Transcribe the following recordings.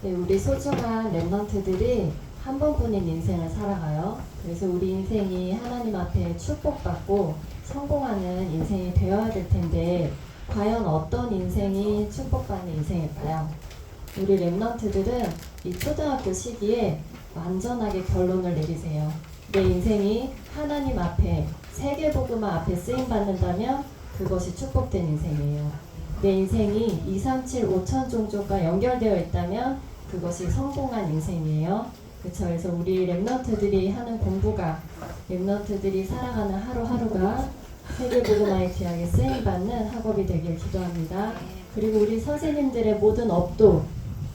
네, 우리 소중한 랩런트들이 한 번뿐인 인생을 살아가요. 그래서 우리 인생이 하나님 앞에 축복받고 성공하는 인생이 되어야 될 텐데 과연 어떤 인생이 축복받는 인생일까요? 우리 랩런트들은 이 초등학교 시기에 완전하게 결론을 내리세요. 내 인생이 하나님 앞에 세계복음화 앞에 쓰임받는다면 그것이 축복된 인생이에요. 내 인생이 2, 3, 7, 5천 종족과 연결되어 있다면 그것이 성공한 인생이에요. 그쵸? 그래서 우리 랩런트들이 하는 공부가, 랩런트들이 살아가는 하루하루가 세계복음화의 귀하게 쓰임받는 학업이 되길 기도합니다. 그리고 우리 선생님들의 모든 업도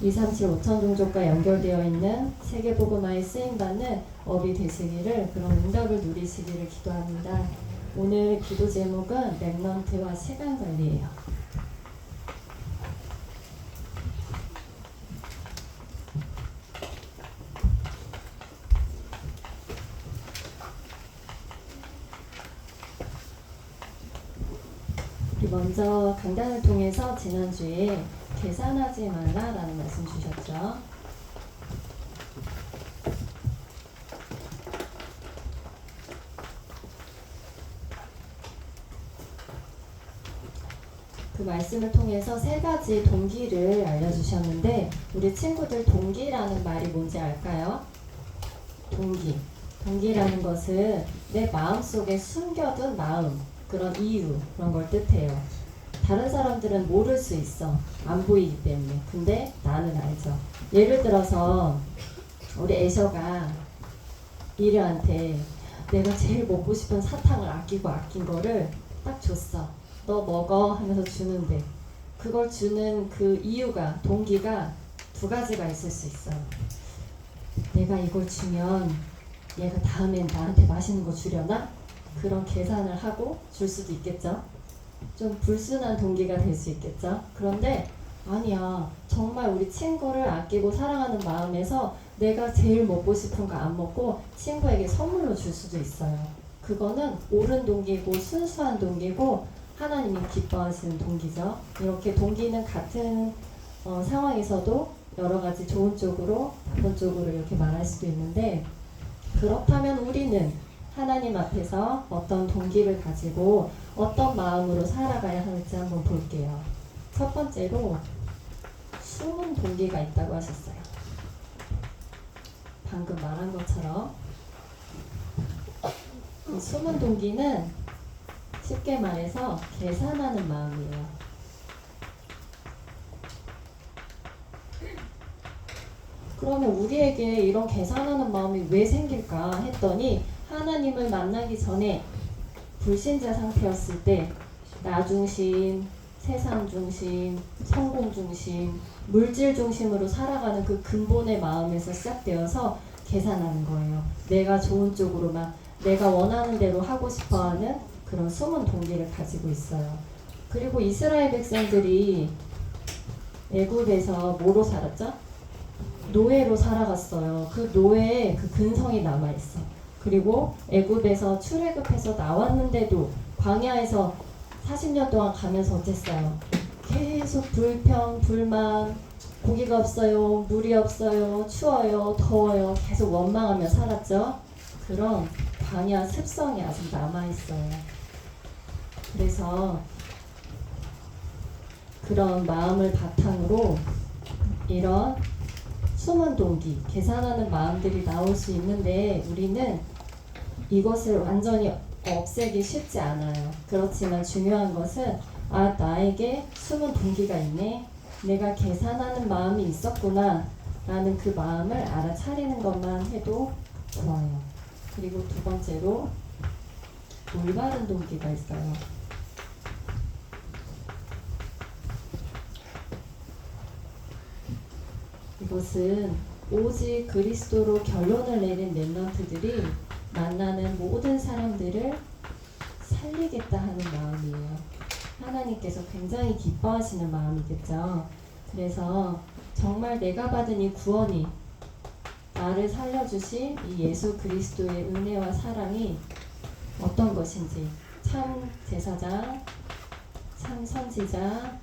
2, 3, 7, 5천 종족과 연결되어 있는 세계복음화에 쓰임받는 업이 되시기를, 그런 응답을 누리시기를 기도합니다. 오늘 기도 제목은 랩런트와 시간관리예요. 먼저 강단을 통해서 지난주에 계산하지 말라라는 말씀 주셨죠. 그 말씀을 통해서 세 가지 동기를 알려주셨는데 우리 친구들 동기라는 말이 뭔지 알까요? 동기라는 것은 내 마음속에 숨겨둔 마음, 그런 이유, 그런 걸 뜻해요. 다른 사람들은 모를 수 있어. 안 보이기 때문에. 근데 나는 알죠. 예를 들어서 우리 애셔가 미래한테 내가 제일 먹고 싶은 사탕을 아낀 거를 딱 줬어. 너 먹어 하면서 주는데 그걸 주는 그 이유가, 동기가 두 가지가 있을 수 있어요. 내가 이걸 주면 얘가 다음엔 나한테 맛있는 거 주려나? 그런 계산을 하고 줄 수도 있겠죠. 좀 불순한 동기가 될 수 있겠죠. 그런데 아니야, 정말 우리 친구를 아끼고 사랑하는 마음에서 내가 제일 먹고 싶은 거 안 먹고 친구에게 선물로 줄 수도 있어요. 그거는 옳은 동기고 순수한 동기고 하나님이 기뻐하시는 동기죠. 이렇게 동기는 같은 상황에서도 여러 가지 좋은 쪽으로 나쁜 쪽으로 이렇게 말할 수도 있는데, 그렇다면 우리는 하나님 앞에서 어떤 동기를 가지고 어떤 마음으로 살아가야 할지 한번 볼게요. 첫 번째로 숨은 동기가 있다고 하셨어요. 방금 말한 것처럼 이 숨은 동기는 쉽게 말해서 계산하는 마음이에요. 그러면 우리에게 이런 계산하는 마음이 왜 생길까 했더니, 하나님을 만나기 전에 불신자 상태였을 때 나 중심, 세상 중심, 성공 중심, 물질 중심으로 살아가는 그 근본의 마음에서 시작되어서 계산하는 거예요. 내가 좋은 쪽으로만, 내가 원하는 대로 하고 싶어하는 그런 숨은 동기를 가지고 있어요. 그리고 이스라엘 백성들이 애굽에서 뭐로 살았죠? 노예로 살아갔어요. 그 노예의 그 근성이 남아있어. 그리고 애굽에서 출애굽해서 나왔는데도 광야에서 40년 동안 가면서 어땠어요? 계속 불평, 불만, 고기가 없어요, 물이 없어요, 추워요, 더워요, 계속 원망하며 살았죠. 그런 광야 습성이 아직 남아있어요. 그래서 그런 마음을 바탕으로 이런 숨은 동기, 계산하는 마음들이 나올 수 있는데 우리는 이것을 완전히 없애기 쉽지 않아요. 그렇지만 중요한 것은 나에게 숨은 동기가 있네, 내가 계산하는 마음이 있었구나 라는 그 마음을 알아차리는 것만 해도 좋아요. 그리고 두 번째로 올바른 동기가 있어요. 이것은 오직 그리스도로 결론을 내린 랩런트들이 만나는 모든 사람들을 살리겠다 하는 마음이에요. 하나님께서 굉장히 기뻐하시는 마음이겠죠. 그래서 정말 내가 받은 이 구원이, 나를 살려주신 이 예수 그리스도의 은혜와 사랑이 어떤 것인지, 참 제사장, 참 선지자,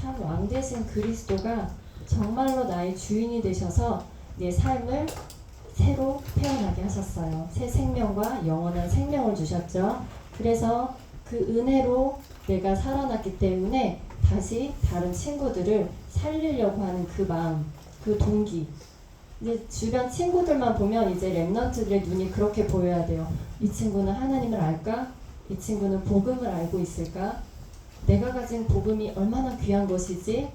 참 왕 되신 그리스도가 정말로 나의 주인이 되셔서 내 삶을 새로 태어나게 하셨어요. 새 생명과 영원한 생명을 주셨죠. 그래서 그 은혜로 내가 살아났기 때문에 다시 다른 친구들을 살리려고 하는 그 마음, 그 동기. 이제 주변 친구들만 보면 이제 랩런트들의 눈이 그렇게 보여야 돼요. 이 친구는 하나님을 알까? 이 친구는 복음을 알고 있을까? 내가 가진 복음이 얼마나 귀한 것이지?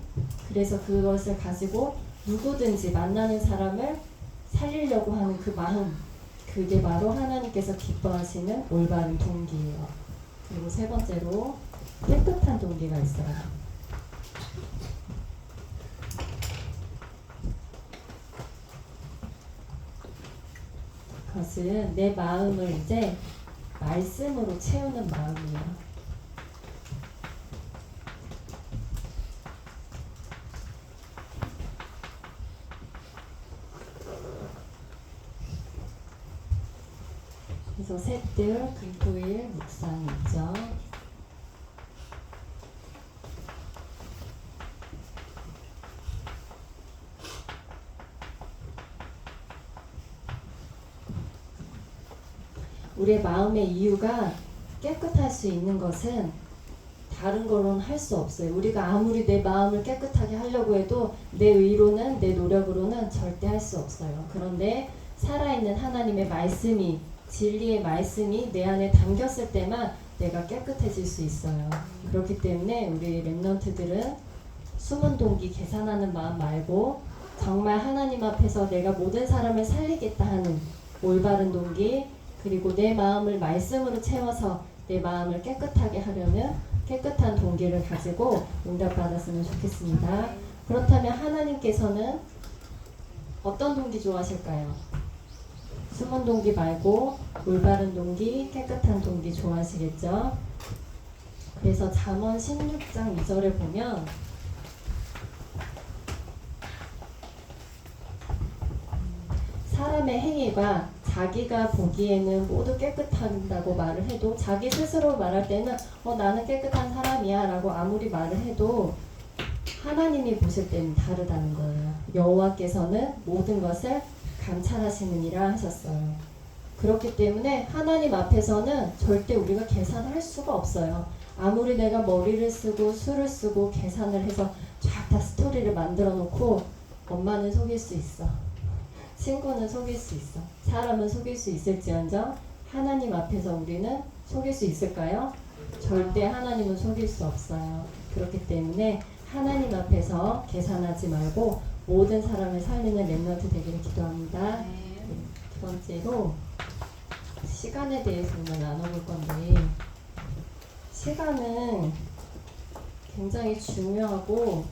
그래서 그것을 가지고 누구든지 만나는 사람을 살리려고 하는 그 마음, 그게 바로 하나님께서 기뻐하시는 올바른 동기예요. 그리고 세 번째로 깨끗한 동기가 있어요. 그것은 내 마음을 이제 말씀으로 채우는 마음이에요. 그래서 셋들 금토일 묵상이 있죠. 우리의 마음의 이유가 깨끗할 수 있는 것은 다른 거로는 할 수 없어요. 우리가 아무리 내 마음을 깨끗하게 하려고 해도 내 의로는, 내 노력으로는 절대 할 수 없어요. 그런데 살아있는 하나님의 말씀이, 진리의 말씀이 내 안에 담겼을 때만 내가 깨끗해질 수 있어요. 그렇기 때문에 우리 랩런트들은 숨은 동기, 계산하는 마음 말고 정말 하나님 앞에서 내가 모든 사람을 살리겠다 하는 올바른 동기, 그리고 내 마음을 말씀으로 채워서 내 마음을 깨끗하게 하려는 깨끗한 동기를 가지고 응답받았으면 좋겠습니다. 그렇다면 하나님께서는 어떤 동기 좋아하실까요? 숨은 동기 말고 올바른 동기, 깨끗한 동기 좋아하시겠죠? 그래서 잠언 16장 2절에 보면 사람의 행위가 자기가 보기에는 모두 깨끗한다고 말을 해도, 자기 스스로 말할 때는 나는 깨끗한 사람이야 라고 아무리 말을 해도 하나님이 보실 때는 다르다는 거예요. 여호와께서는 모든 것을 감찰하시느니라 하셨어요. 그렇기 때문에 하나님 앞에서는 절대 우리가 계산할 수가 없어요. 아무리 내가 머리를 쓰고 수를 쓰고 계산을 해서 쫙 다 스토리를 만들어 놓고 엄마는 속일 수 있어, 친구는 속일 수 있어, 사람은 속일 수 있을지언정 하나님 앞에서 우리는 속일 수 있을까요? 절대 하나님은 속일 수 없어요. 그렇기 때문에 하나님 앞에서 계산하지 말고 모든 사람을 살리는 랩런트 되기를 기도합니다. 네, 두 번째로 시간에 대해서 오늘 나눠볼 건데, 시간은 굉장히 중요하고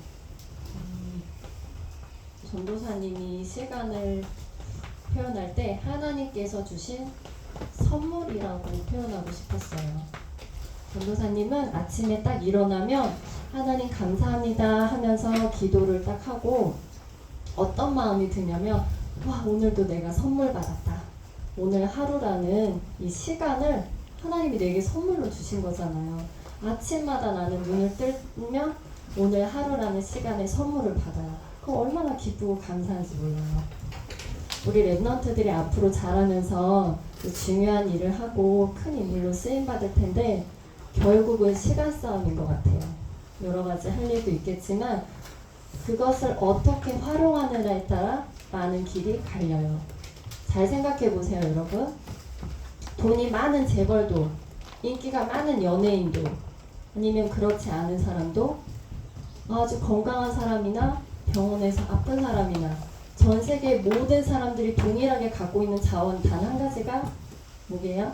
전도사님이 시간을 표현할 때 하나님께서 주신 선물이라고 표현하고 싶었어요. 전도사님은 아침에 딱 일어나면 하나님 감사합니다 하면서 기도를 딱 하고 어떤 마음이 드냐면, 와, 오늘도 내가 선물 받았다. 오늘 하루라는 이 시간을 하나님이 내게 선물로 주신 거잖아요. 아침마다 나는 눈을 뜨면 오늘 하루라는 시간에 선물을 받아요. 그럼 얼마나 기쁘고 감사한지 몰라요. 우리 랩런트들이 앞으로 자라면서 중요한 일을 하고 큰 인물로 쓰임받을 텐데 결국은 시간 싸움인 것 같아요. 여러 가지 할 일도 있겠지만 그것을 어떻게 활용하느냐에 따라 많은 길이 갈려요. 잘 생각해 보세요, 여러분. 돈이 많은 재벌도, 인기가 많은 연예인도, 아니면 그렇지 않은 사람도, 아주 건강한 사람이나 병원에서 아픈 사람이나 전 세계 모든 사람들이 동일하게 갖고 있는 자원 단 한 가지가 뭐게요?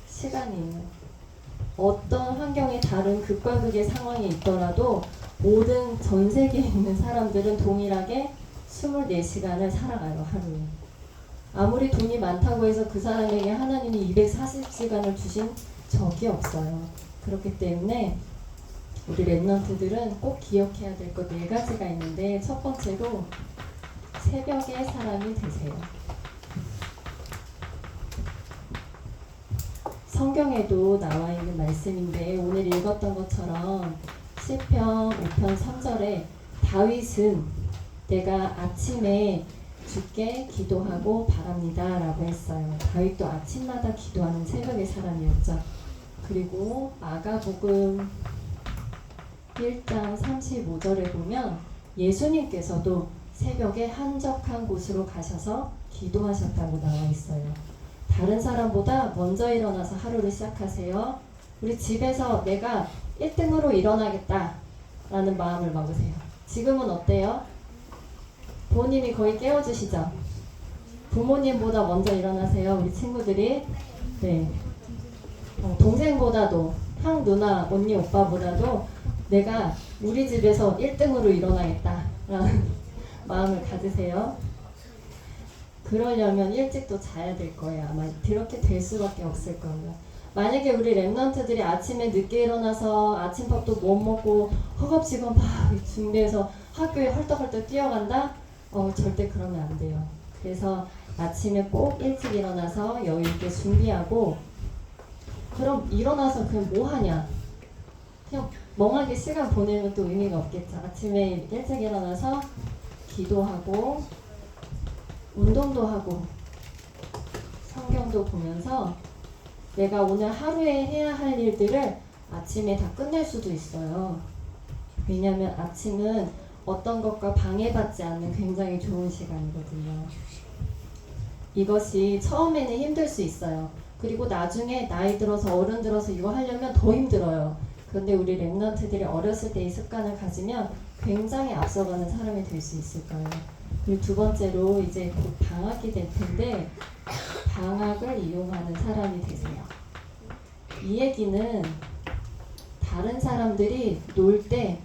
시간이에요. 어떤 환경에 다른 극과 극의 상황이 있더라도 모든 전 세계에 있는 사람들은 동일하게 24시간을 살아가요, 하루에. 아무리 돈이 많다고 해서 그 사람에게 하나님이 240시간을 주신 적이 없어요. 그렇기 때문에 우리 랩런트들은 꼭 기억해야 될 것 4가지가 있는데, 첫 번째로 새벽의 사람이 되세요. 성경에도 나와 있는 말씀인데 오늘 읽었던 것처럼 시편 5편 3절에 다윗은 내가 아침에 주께 기도하고 바랍니다 라고 했어요. 다윗도 아침마다 기도하는 새벽의 사람이었죠. 그리고 마가복음 1장 35절에 보면 예수님께서도 새벽에 한적한 곳으로 가셔서 기도하셨다고 나와 있어요. 다른 사람보다 먼저 일어나서 하루를 시작하세요. 우리 집에서 내가 1등으로 일어나겠다 라는 마음을 먹으세요. 지금은 어때요? 부모님이 거의 깨워주시죠? 부모님보다 먼저 일어나세요. 우리 친구들이. 네. 동생보다도, 형, 누나, 언니, 오빠보다도 내가 우리 집에서 1등으로 일어나겠다 라는 마음을 가지세요. 그러려면 일찍 또 자야 될 거예요. 아마 그렇게 될 수밖에 없을 거예요. 만약에 우리 랩런트들이 아침에 늦게 일어나서 아침밥도 못 먹고 허겁지겁 막 준비해서 학교에 헐떡헐떡 뛰어간다? 절대 그러면 안 돼요. 그래서 아침에 꼭 일찍 일어나서 여유 있게 준비하고, 그럼 일어나서 그냥 뭐 하냐? 그냥 멍하게 시간 보내면 또 의미가 없겠죠. 아침에 일찍 일어나서 기도하고 운동도 하고 성경도 보면서 내가 오늘 하루에 해야 할 일들을 아침에 다 끝낼 수도 있어요. 왜냐하면 아침은 어떤 것과 방해받지 않는 굉장히 좋은 시간이거든요. 이것이 처음에는 힘들 수 있어요. 그리고 나중에 나이 들어서 어른 들어서 이거 하려면 더 힘들어요. 그런데 우리 랩런트들이 어렸을 때 이 습관을 가지면 굉장히 앞서가는 사람이 될 수 있을 거예요. 그리고 두 번째로 이제 곧 방학이 될 텐데 방학을 이용하는 사람이 되세요. 이 얘기는 다른 사람들이 놀 때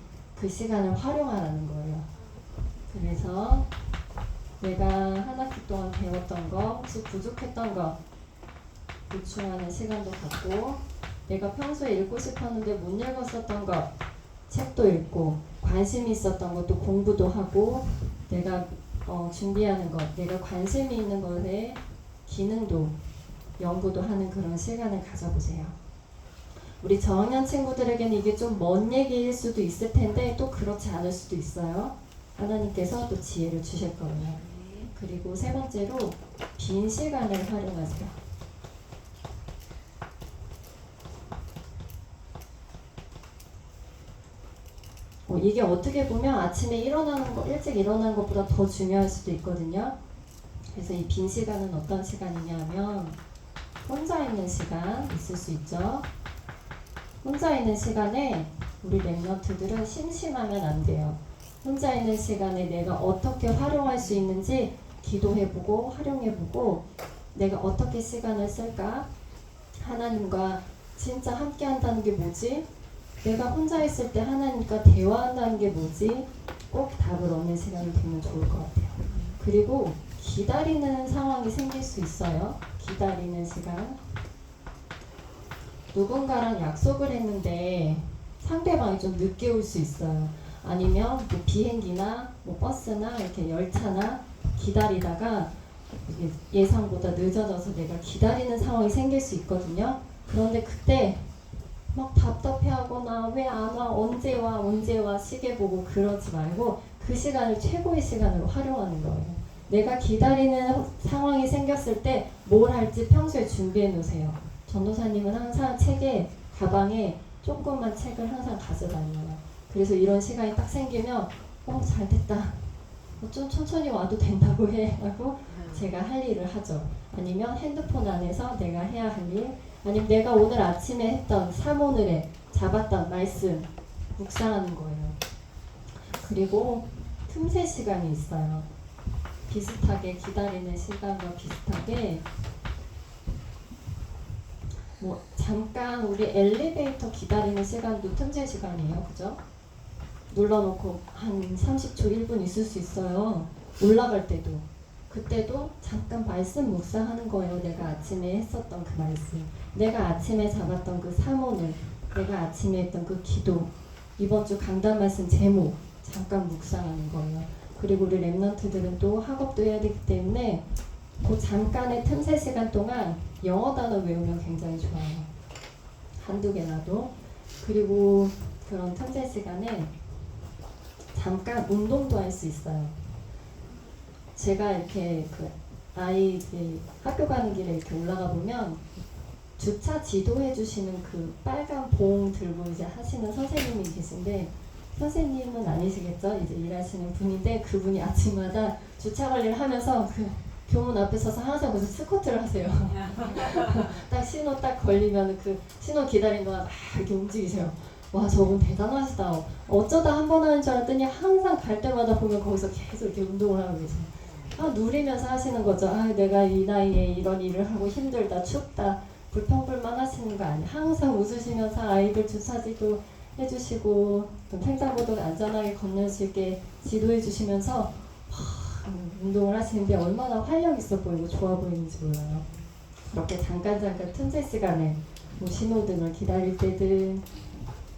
그 시간을 활용하라는 거예요. 그래서 내가 한 학기 동안 배웠던 거, 혹시 부족했던 거 보충하는 시간도 갖고, 내가 평소에 읽고 싶었는데 못 읽었었던 거 책도 읽고, 관심이 있었던 것도 공부도 하고, 내가 준비하는 것, 내가 관심이 있는 것에 기능도 연구도 하는 그런 시간을 가져보세요. 우리 저학년 친구들에게는 이게 좀 먼 얘기일 수도 있을 텐데 또 그렇지 않을 수도 있어요. 하나님께서 또 지혜를 주실 거예요. 그리고 세 번째로 빈 시간을 활용하세요. 이게 어떻게 보면 아침에 일어나는 거, 일찍 일어나는 것보다 더 중요할 수도 있거든요. 그래서 이 빈 시간은 어떤 시간이냐면 혼자 있는 시간 있을 수 있죠. 혼자 있는 시간에 우리 랩런트들은 심심하면 안 돼요. 혼자 있는 시간에 내가 어떻게 활용할 수 있는지 기도해보고 활용해보고, 내가 어떻게 시간을 쓸까? 하나님과 진짜 함께 한다는 게 뭐지? 내가 혼자 있을 때 하나님과 대화한다는 게 뭐지? 꼭 답을 얻는 시간이 되면 좋을 것 같아요. 그리고 기다리는 상황이 생길 수 있어요. 기다리는 시간. 누군가랑 약속을 했는데 상대방이 좀 늦게 올 수 있어요. 아니면 뭐 비행기나 뭐 버스나 이렇게 열차나 기다리다가 예상보다 늦어져서 내가 기다리는 상황이 생길 수 있거든요. 그런데 그때 막 답답해하거나 왜 안 와, 언제 와 시계 보고 그러지 말고 그 시간을 최고의 시간으로 활용하는 거예요. 내가 기다리는 상황이 생겼을 때 뭘 할지 평소에 준비해 놓으세요. 전도사님은 항상 책에, 가방에 조그만 책을 항상 가져다녀요. 그래서 이런 시간이 딱 생기면 잘 됐다, 좀 천천히 와도 된다고 해 하고 제가 할 일을 하죠. 아니면 핸드폰 안에서 내가 해야 할 일, 아니면 내가 오늘 아침에 했던 사모늘에 잡았던 말씀 묵상하는 거예요. 그리고 틈새 시간이 있어요. 비슷하게 기다리는 시간과 비슷하게 뭐 잠깐 우리 엘리베이터 기다리는 시간도 틈새 시간이에요. 그죠? 눌러놓고 한 30초 1분 있을 수 있어요. 올라갈 때도. 그때도 잠깐 말씀 묵상하는 거예요. 내가 아침에 했었던 그 말씀, 내가 아침에 잡았던 그 사모늘, 내가 아침에 했던 그 기도, 이번 주 강단 말씀 제목 잠깐 묵상하는 거예요. 그리고 우리 랩런트들은 또 학업도 해야 되기 때문에 그 잠깐의 틈새 시간 동안 영어 단어 외우면 굉장히 좋아요. 한두 개라도. 그리고 그런 틈새 시간에 잠깐 운동도 할 수 있어요. 제가 이렇게 그 아이들 학교 가는 길에 이렇게 올라가 보면 주차 지도해 주시는 그 빨간 봉 들고 이제 하시는 선생님이 계신데, 선생님은 아니시겠죠? 이제 일하시는 분인데, 그분이 아침마다 주차 관리를 하면서 그 교문 앞에 서서 항상 무슨 스쿼트를 하세요. 딱 신호 딱 걸리면 그 신호 기다린 동안 막 이렇게 움직이세요. 와, 저분 대단하시다. 어쩌다 한 번 하는 줄 알았더니 항상 갈 때마다 보면 거기서 계속 이렇게 운동을 하고 계세요. 누리면서 하시는 거죠. 내가 이 나이에 이런 일을 하고 힘들다, 춥다, 불평불만 하시는 거 아니에요. 항상 웃으시면서 아이들 주차지도 해주시고, 횡단보도 안전하게 건널 수 있게 지도해 주시면서 운동을 하시는데 얼마나 활력 있어 보이고 좋아 보이는지 몰라요. 이렇게 잠깐 틈새 시간에 뭐 신호등을 기다릴 때든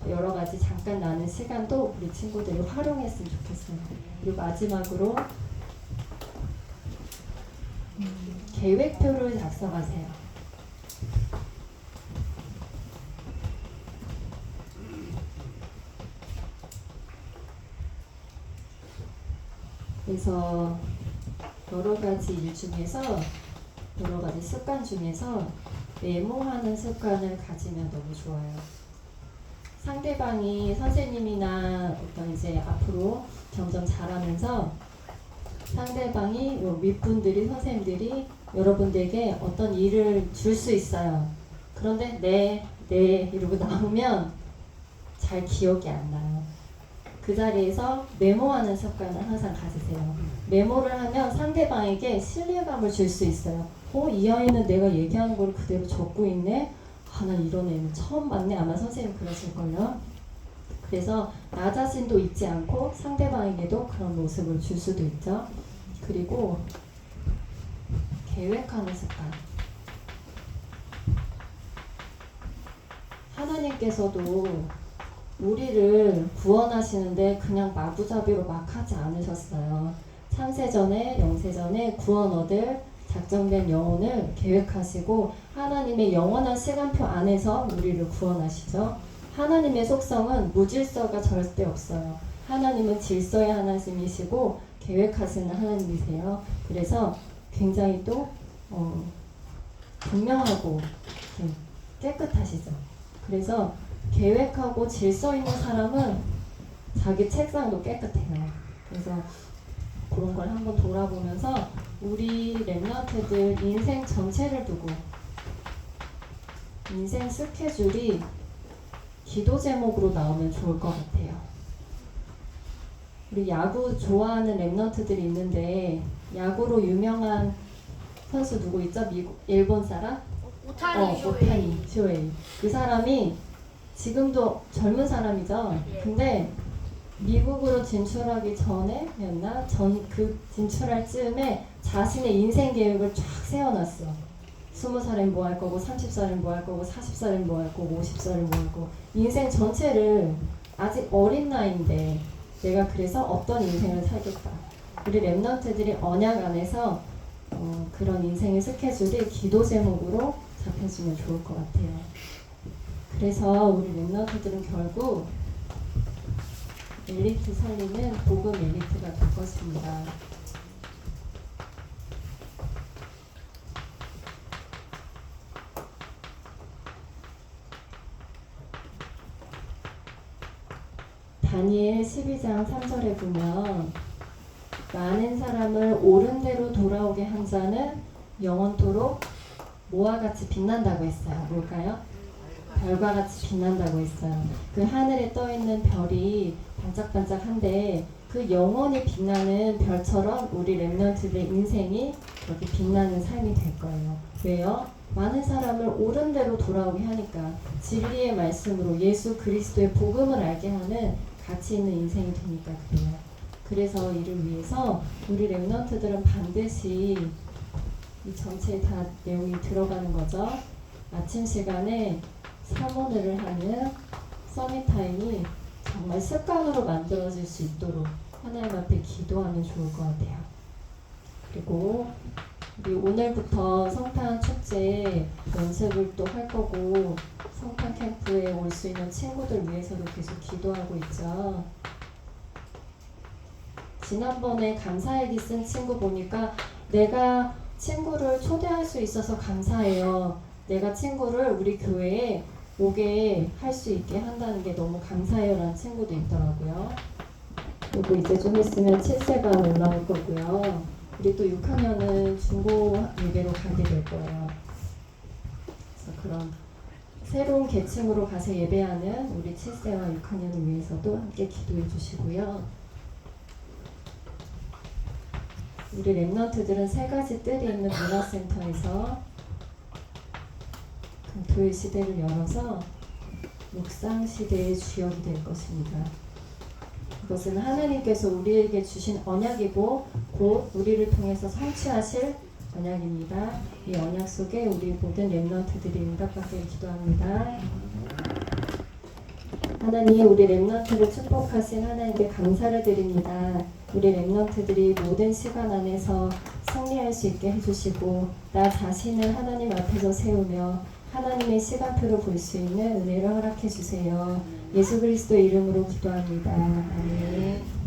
여러 가지 잠깐 나는 시간도 우리 친구들이 활용했으면 좋겠어요. 그리고 마지막으로 계획표를 작성하세요. 그래서 여러 가지 일 중에서, 여러 가지 습관 중에서 메모하는 습관을 가지면 너무 좋아요. 상대방이 선생님이나 어떤 이제 앞으로 점점 자라면서 상대방이 윗분들이, 선생님들이 여러분들에게 어떤 일을 줄 수 있어요. 그런데 네 이러고 나오면 잘 기억이 안 나요. 그 자리에서 메모하는 습관을 항상 가지세요. 메모를 하면 상대방에게 신뢰감을 줄 수 있어요. 이 아이는 내가 얘기하는 걸 그대로 적고 있네? 난 이런 애는 처음 봤네. 아마 선생님 그러실걸요. 그래서 나 자신도 잊지 않고 상대방에게도 그런 모습을 줄 수도 있죠. 그리고 계획하는 습관. 하나님께서도 우리를 구원하시는데 그냥 마구잡이로 막 하지 않으셨어요. 창세전에, 영세전에 구원 얻을 작정된 영혼을 계획하시고 하나님의 영원한 시간표 안에서 우리를 구원하시죠. 하나님의 속성은 무질서가 절대 없어요. 하나님은 질서의 하나님이시고 계획하시는 하나님이세요. 그래서 굉장히 또 분명하고 깨끗하시죠. 그래서 계획하고 질서 있는 사람은 자기 책상도 깨끗해요. 그래서 그런 걸 한번 돌아보면서 우리 랩런트들 인생 전체를 두고 인생 스케줄이 기도 제목으로 나오면 좋을 것 같아요. 우리 야구 좋아하는 랩런트들이 있는데, 야구로 유명한 선수 누구 있죠? 일본 사람? 오타니 쇼헤이. 그 사람이 지금도 젊은 사람이죠. 근데 미국으로 진출하기 전에였나? 그 진출할 즈음에 자신의 인생 계획을 쫙 세워놨어. 20살엔 뭐 할 거고, 30살엔 뭐 할 거고, 40살엔 뭐 할 거고, 50살엔 뭐 할 거고, 인생 전체를 아직 어린 나이인데 내가 그래서 어떤 인생을 살겠다. 우리 랩런트들이 언약 안에서 그런 인생의 스케줄이 기도 제목으로 잡혀주면 좋을 것 같아요. 그래서 우리 랩런트들은 결국 엘리트 살리는 복음 엘리트가 될 것입니다. 다니엘 12장 3절에 보면 많은 사람을 옳은 대로 돌아오게 한 자는 영원토록 뭐와 같이 빛난다고 했어요. 뭘까요? 별과 같이 빛난다고 했어요. 그 하늘에 떠있는 별이 반짝반짝한데 그 영원히 빛나는 별처럼 우리 랩런트들의 인생이 그렇게 빛나는 삶이 될 거예요. 왜요? 많은 사람을 옳은 대로 돌아오게 하니까, 진리의 말씀으로 예수 그리스도의 복음을 알게 하는 가치 있는 인생이 되니까 그래요. 그래서 이를 위해서 우리 랩런트들은 반드시 이 전체에 다 내용이 들어가는 거죠. 아침 시간에 사모늘을 하는 서밋타임이 정말 습관으로 만들어질 수 있도록 하나님 앞에 기도하면 좋을 것 같아요. 그리고 우리 오늘부터 성탄 축제 연습을 또 할 거고, 성탄 캠프에 올 수 있는 친구들 위해서도 계속 기도하고 있죠. 지난번에 감사일기 쓴 친구 보니까 내가 친구를 초대할 수 있어서 감사해요. 내가 친구를 우리 교회에 오게 할 수 있게 한다는 게 너무 감사해요 라는 친구도 있더라고요. 그리고 이제 좀 있으면 7세가 올라올 거고요. 우리 또 6학년은 중고 예배로 가게 될 거예요. 그래서 그런 새로운 계층으로 가서 예배하는 우리 7세와 6학년을 위해서도 함께 기도해 주시고요. 우리 랩런트들은 3가지 뜰이 있는 문화센터에서 금토일 시대를 열어서 묵상 시대의 주역이 될 것입니다. 그것은 하나님께서 우리에게 주신 언약이고 곧 우리를 통해서 성취하실 언약입니다. 이 언약 속에 우리 모든 랩런트들이 응답받기를 기도합니다. 하나님, 우리 랩런트를 축복하신 하나님께 감사를 드립니다. 우리 랩런트들이 모든 시간 안에서 승리할 수 있게 해주시고 나 자신을 하나님 앞에서 세우며 하나님의 시간표를 볼 수 있는 은혜를 허락해 주세요. 예수 그리스도 이름으로 기도합니다. 아멘.